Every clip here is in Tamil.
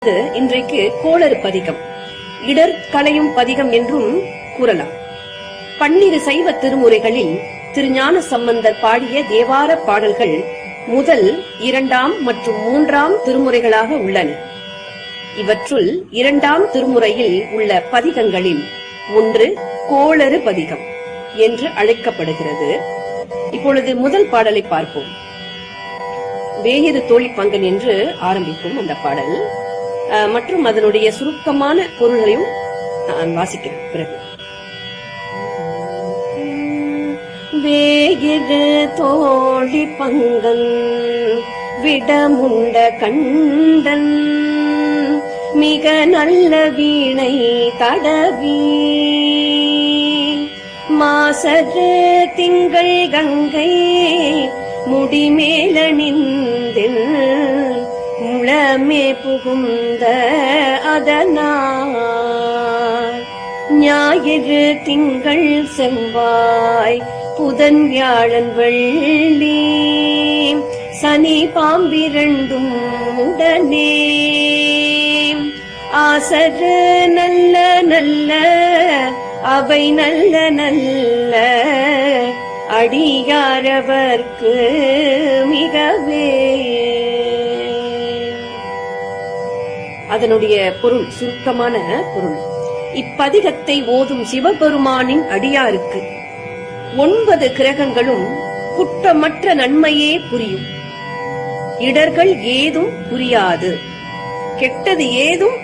இன்றைக்கு கோளறு பதிகம், இடர் களையும் பதிகம் என்றும் கூறலாம். 12 சைவ திருமுறைகளில் திருஞான சம்பந்தர் பாடிய தேவார பாடல்கள் முதல் 2ஆம் மற்றும் 3ஆம் திருமுறைகளாக உள்ளன. இவற்றுள் 2ஆம் திருமுறையில் உள்ள பதிகங்களில் ஒன்று கோளறு பதிகம் என்று அழைக்கப்படுகிறது. இப்பொழுது முதல் பாடலை பார்ப்போம். வேயிறு தோழி பங்கன் என்று ஆரம்பிக்கும் அந்த பாடல் மற்றும் அதனுடைய சுருக்கமான பொருள்களையும் நான் வாசிக்கிறேன். பிறகு வேயிறு தோழி பங்கன் விடமுண்ட கண்டன் மிக நல்ல வீணை தடவி மாசரு திங்கள் கங்கை முடிமேல நிந்தில் முளமே புகுந்த அதனால் ஞாயிறு திங்கள் செவ்வாய் புதன் வியாழன் வெள்ளி சனி பாம்பிரண்டும் உடனே ஆசரு நல்ல நல்ல அவை நல்ல நல்ல அடியாரவர்க்கு மிகவே. அதனுடைய பொருள், சுருக்கமான பொருள்: இப்பதிகத்தை ஓதும் சிவபெருமானின் அடியாருக்கு 9 கிரகங்களும் குற்றமற்ற நன்மையே புரியும். இடர்கள் ஏதும் புரியாது, கெட்டது ஏதும்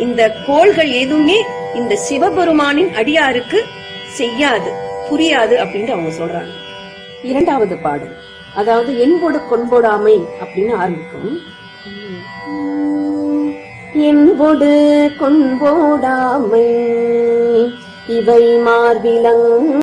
இந்த கோள்கள் எதுவுமே இந்த சிவபெருமானின் அடியாருக்கு செய்யாது, புரியாது அப்படின்னு அவங்க சொல்றாங்க. 2வது பாடல், அதாவது என்போடு கொன்போடாமை அப்படின்னு ஆரம்பிக்கும். என்போடு கொன்போடாமை இவை மார்பிலங்